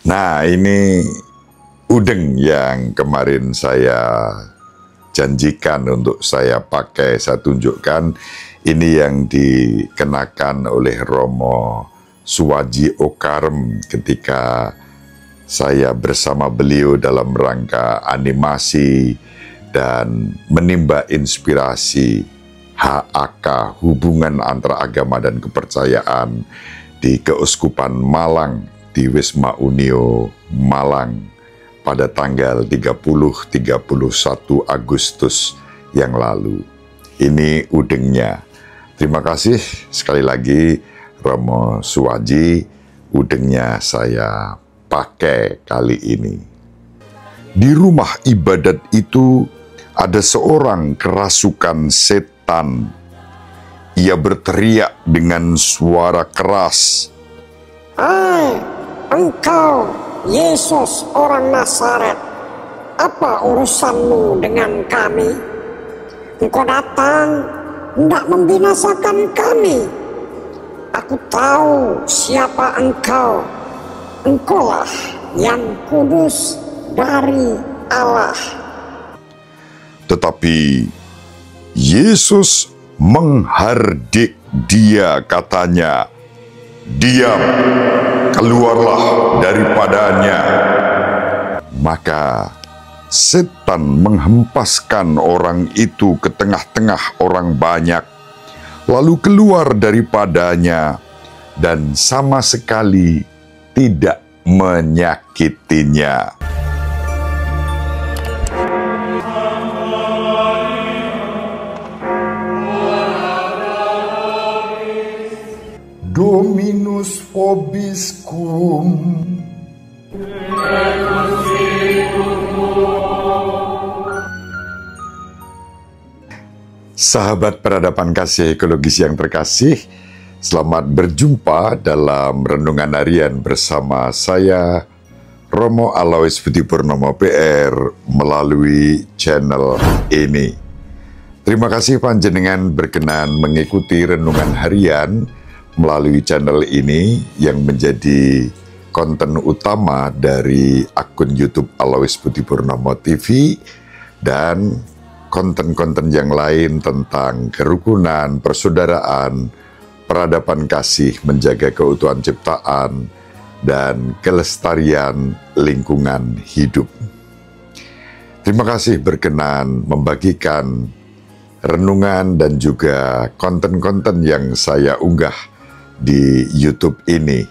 Nah, ini udeng yang kemarin saya janjikan untuk saya pakai, saya tunjukkan. Ini yang dikenakan oleh Romo Suwaji Okarem ketika saya bersama beliau dalam rangka animasi dan menimba inspirasi HAK, hubungan antara agama dan kepercayaan, di Keuskupan Malang, di Wisma Unio Malang pada tanggal 30-31 Agustus yang lalu. Ini udengnya. Terima kasih sekali lagi Romo Suwaji, udengnya saya pakai kali ini. Di rumah ibadat itu ada seorang kerasukan setan. Ia berteriak dengan suara keras, "Hai, engkau Yesus orang Nazaret, apa urusanmu dengan kami? Engkau datang hendak membinasakan kami. Aku tahu siapa engkau. Engkaulah yang kudus dari Allah." Tetapi Yesus menghardik dia, katanya, "Diam, keluarlah daripadanya." Maka setan menghempaskan orang itu ke tengah-tengah orang banyak, lalu keluar daripadanya dan sama sekali tidak menyakitinya. Dominus vobiscum. Sahabat peradaban kasih ekologis yang terkasih, selamat berjumpa dalam Renungan Harian bersama saya, Romo Alois Budi Purnomo PR, melalui channel ini. Terima kasih panjenengan berkenan mengikuti Renungan Harian melalui channel ini yang menjadi konten utama dari akun YouTube Alois Budi Purnomo TV, dan konten-konten yang lain tentang kerukunan, persaudaraan, peradaban kasih, menjaga keutuhan ciptaan, dan kelestarian lingkungan hidup. Terima kasih berkenan membagikan renungan dan juga konten-konten yang saya unggah di YouTube ini.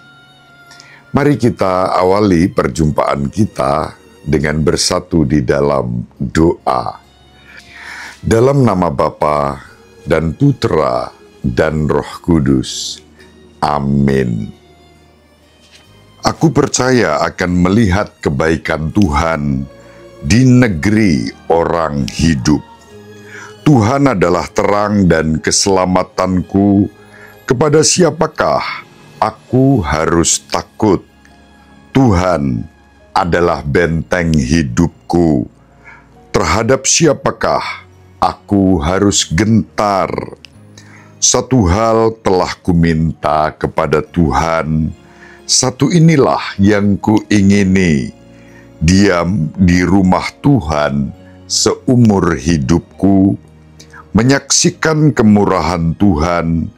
Mari kita awali perjumpaan kita dengan bersatu di dalam doa. Dalam nama Bapa dan Putra dan Roh Kudus. Amin. Aku percaya akan melihat kebaikan Tuhan di negeri orang hidup. Tuhan adalah terang dan keselamatanku. Kepada siapakah aku harus takut? Tuhan adalah benteng hidupku. Terhadap siapakah aku harus gentar? Satu hal telah kuminta kepada Tuhan, satu inilah yang kuingini, diam di rumah Tuhan seumur hidupku, menyaksikan kemurahan Tuhan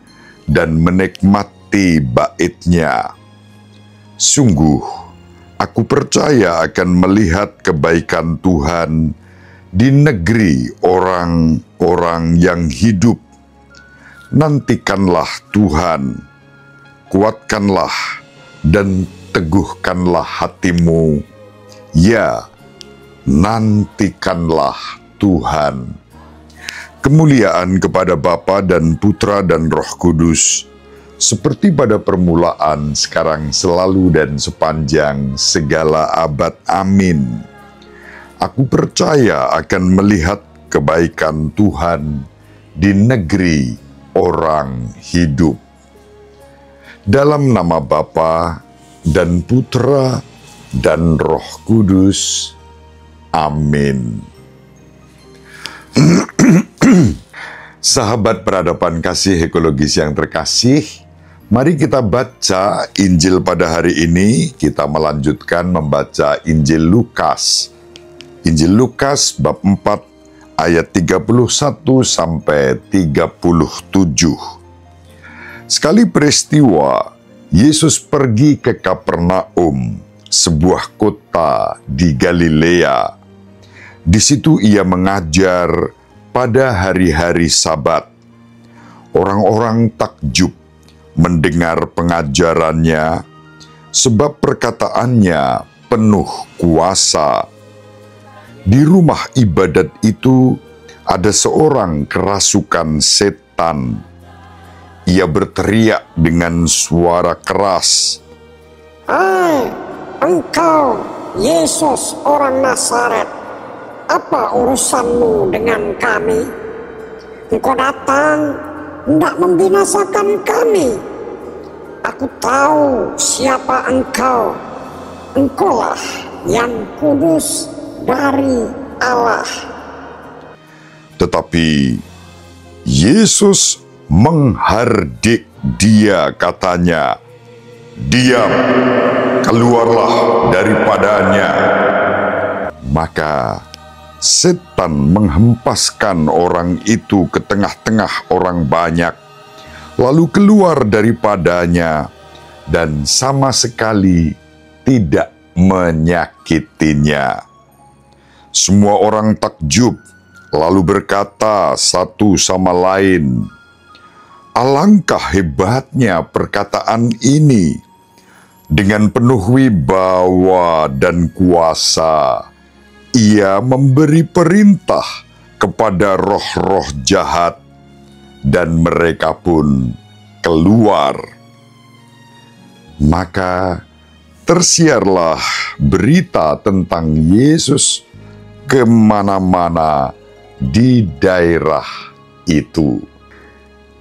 dan menikmati bait-Nya. Sungguh, aku percaya akan melihat kebaikan Tuhan di negeri orang-orang yang hidup. Nantikanlah Tuhan, kuatkanlah dan teguhkanlah hatimu. Ya, nantikanlah Tuhan. Kemuliaan kepada Bapa dan Putra dan Roh Kudus, seperti pada permulaan, sekarang, selalu, dan sepanjang segala abad. Amin. Aku percaya akan melihat kebaikan Tuhan di negeri orang hidup. Dalam nama Bapa dan Putra dan Roh Kudus. Amin. Sahabat peradaban kasih ekologis yang terkasih, Mari kita baca Injil pada hari ini. Kita melanjutkan membaca Injil Lukas. Injil Lukas bab 4 ayat 31 sampai 37. Sekali peristiwa, Yesus pergi ke Kapernaum, sebuah kota di Galilea. Di situ ia mengajar pada hari-hari Sabat. Orang-orang takjub mendengar pengajarannya, sebab perkataannya penuh kuasa. Di rumah ibadat itu ada seorang kerasukan setan. Ia berteriak dengan suara keras, "Hai, engkau Yesus orang Nazaret, apa urusanmu dengan kami? Engkau datang hendak membinasakan kami. Aku tahu siapa engkau. Engkaulah yang kudus dari Allah." Tetapi Yesus menghardik dia, katanya, "Diam, keluarlah daripadanya." Maka setan menghempaskan orang itu ke tengah-tengah orang banyak, lalu keluar daripadanya dan sama sekali tidak menyakitinya. Semua orang takjub, lalu berkata satu sama lain, "Alangkah hebatnya perkataan ini! Dengan penuh wibawa dan kuasa, ia memberi perintah kepada roh-roh jahat, dan mereka pun keluar." Maka tersiarlah berita tentang Yesus kemana-mana di daerah itu.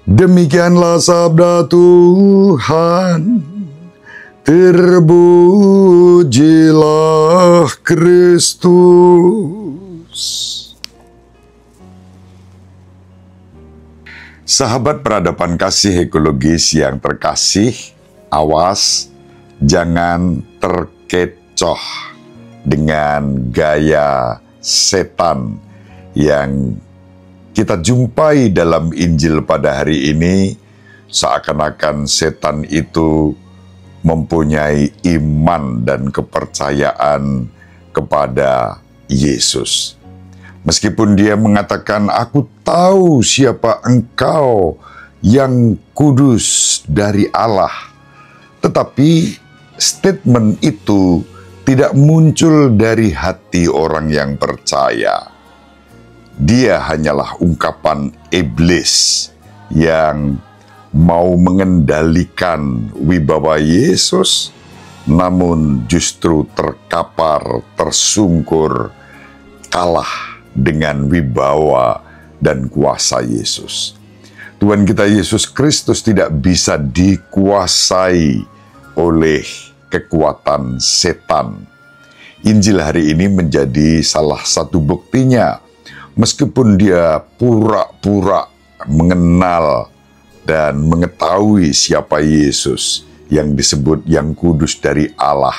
Demikianlah sabda Tuhan. Terpujilah Kristus. Sahabat peradaban kasih ekologis yang terkasih, awas, jangan terkecoh dengan gaya setan yang kita jumpai dalam Injil pada hari ini. Seakan-akan setan itu mempunyai iman dan kepercayaan kepada Yesus. Meskipun dia mengatakan, "Aku tahu siapa engkau yang kudus dari Allah." Tetapi statement itu tidak muncul dari hati orang yang percaya. Dia hanyalah ungkapan iblis yang mau mengendalikan wibawa Yesus, namun justru terkapar, tersungkur, kalah dengan wibawa dan kuasa Yesus. Tuhan kita Yesus Kristus tidak bisa dikuasai oleh kekuatan setan. Injil hari ini menjadi salah satu buktinya. Meskipun dia pura-pura mengenal dan mengetahui siapa Yesus yang disebut yang kudus dari Allah,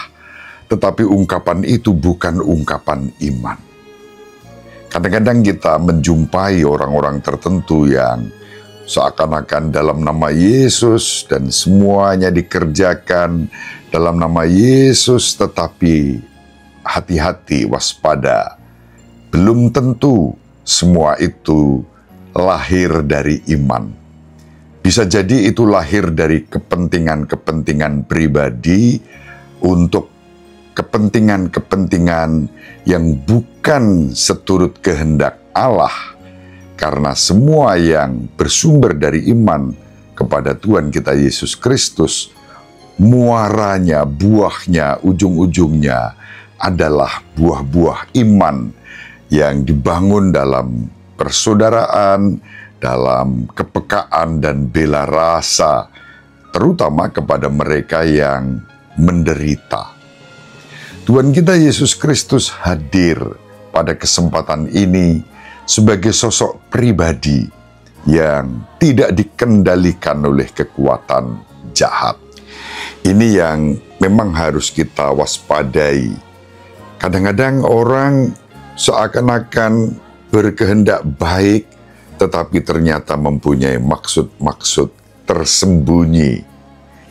tetapi ungkapan itu bukan ungkapan iman. Kadang-kadang kita menjumpai orang-orang tertentu yang seakan-akan dalam nama Yesus dan semuanya dikerjakan dalam nama Yesus, tetapi hati-hati, waspada. Belum tentu semua itu lahir dari iman. Bisa jadi itu lahir dari kepentingan-kepentingan pribadi untuk kepentingan-kepentingan yang bukan seturut kehendak Allah. Karena semua yang bersumber dari iman kepada Tuhan kita Yesus Kristus, muaranya, buahnya, ujung-ujungnya adalah buah-buah iman yang dibangun dalam persaudaraan, dalam kepekaan dan bela rasa, terutama kepada mereka yang menderita. Tuhan kita Yesus Kristus hadir pada kesempatan ini sebagai sosok pribadi yang tidak dikendalikan oleh kekuatan jahat. Ini yang memang harus kita waspadai. Kadang-kadang orang seakan-akan berkehendak baik, tetapi ternyata mempunyai maksud-maksud tersembunyi.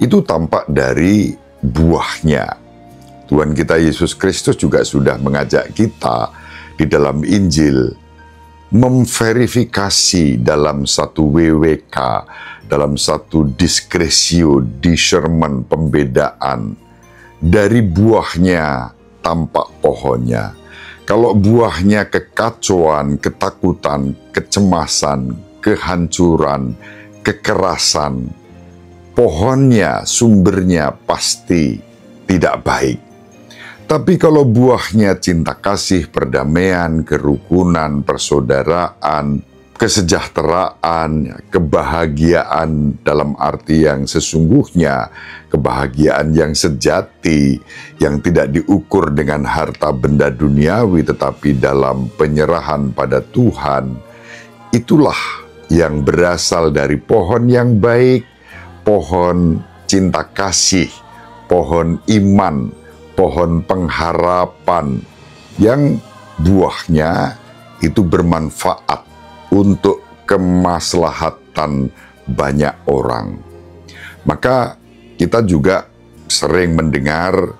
Itu tampak dari buahnya. Tuhan kita Yesus Kristus juga sudah mengajak kita di dalam Injil memverifikasi dalam satu WWK, dalam satu diskresio, discernment, pembedaan. Dari buahnya tampak pohonnya. Kalau buahnya kekacauan, ketakutan, kecemasan, kehancuran, kekerasan, pohonnya, sumbernya pasti tidak baik. Tapi kalau buahnya cinta kasih, perdamaian, kerukunan, persaudaraan, kesejahteraan, kebahagiaan dalam arti yang sesungguhnya, kebahagiaan yang sejati, yang tidak diukur dengan harta benda duniawi, tetapi dalam penyerahan pada Tuhan, itulah yang berasal dari pohon yang baik, pohon cinta kasih, pohon iman, pohon pengharapan yang buahnya itu bermanfaat untuk kemaslahatan banyak orang. Maka kita juga sering mendengar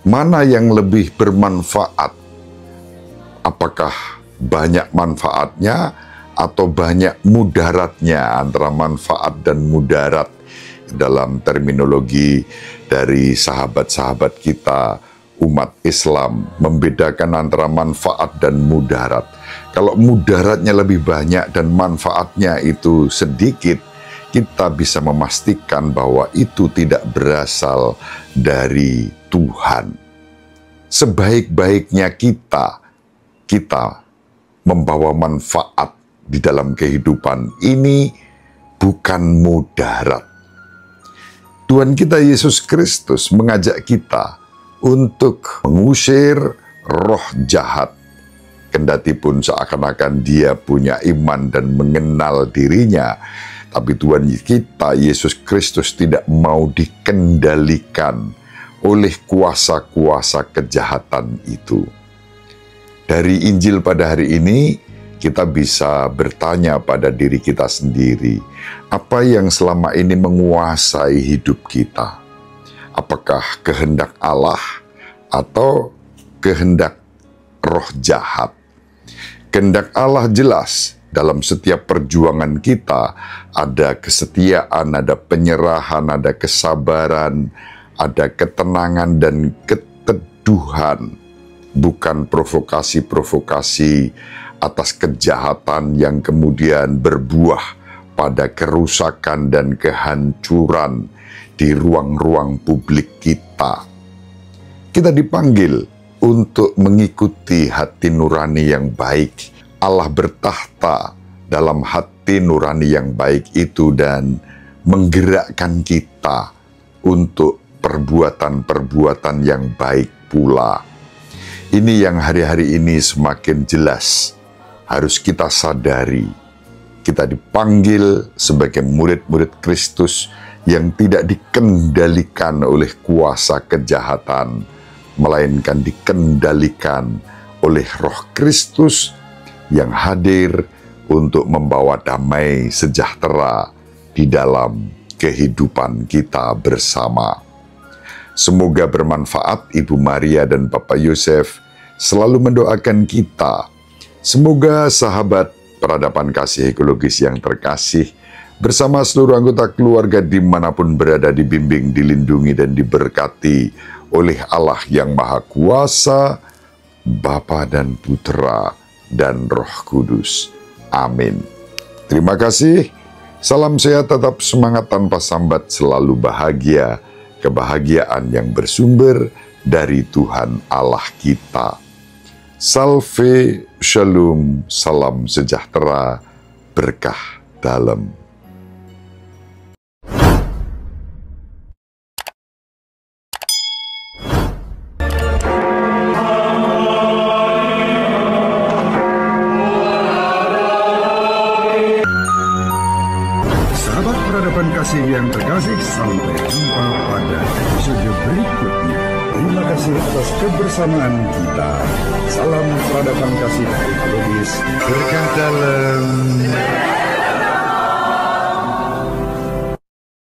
mana yang lebih bermanfaat. Apakah banyak manfaatnya atau banyak mudaratnya? Antara manfaat dan mudarat dalam terminologi dari sahabat-sahabat kita umat Islam membedakan antara manfaat dan mudarat. Kalau mudaratnya lebih banyak dan manfaatnya itu sedikit, kita bisa memastikan bahwa itu tidak berasal dari Tuhan. Sebaik-baiknya kita membawa manfaat di dalam kehidupan ini bukan mudarat. Tuhan kita Yesus Kristus mengajak kita untuk mengusir roh jahat. Kendati pun seakan-akan dia punya iman dan mengenal dirinya, tapi Tuhan kita Yesus Kristus tidak mau dikendalikan oleh kuasa-kuasa kejahatan itu. Dari Injil pada hari ini, kita bisa bertanya pada diri kita sendiri, apa yang selama ini menguasai hidup kita? Apakah kehendak Allah atau kehendak roh jahat? Kehendak Allah jelas, dalam setiap perjuangan kita ada kesetiaan, ada penyerahan, ada kesabaran, ada ketenangan dan keteduhan, bukan provokasi-provokasi atas kejahatan yang kemudian berbuah pada kerusakan dan kehancuran di ruang-ruang publik kita. Kita dipanggil untuk mengikuti hati nurani yang baik. Allah bertahta dalam hati nurani yang baik itu dan menggerakkan kita untuk perbuatan-perbuatan yang baik pula. Ini yang hari-hari ini semakin jelas harus kita sadari. Kita dipanggil sebagai murid-murid Kristus yang tidak dikendalikan oleh kuasa kejahatan, melainkan dikendalikan oleh Roh Kristus yang hadir untuk membawa damai sejahtera di dalam kehidupan kita bersama. Semoga bermanfaat. Ibu Maria dan Bapak Yosef selalu mendoakan kita. Semoga sahabat peradaban kasih ekologis yang terkasih bersama seluruh anggota keluarga dimanapun berada dibimbing, dilindungi, dan diberkati oleh Allah yang Maha Kuasa, Bapa dan Putra dan Roh Kudus. Amin. Terima kasih. Salam sehat, tetap semangat tanpa sambat, selalu bahagia. Kebahagiaan yang bersumber dari Tuhan Allah kita. Salve, shalom, salam sejahtera, berkah dalam. Sahabat peradaban kasih yang terkasih, salam atas kebersamaan kita. Salam peradaban kasih dari Lubis. Berkah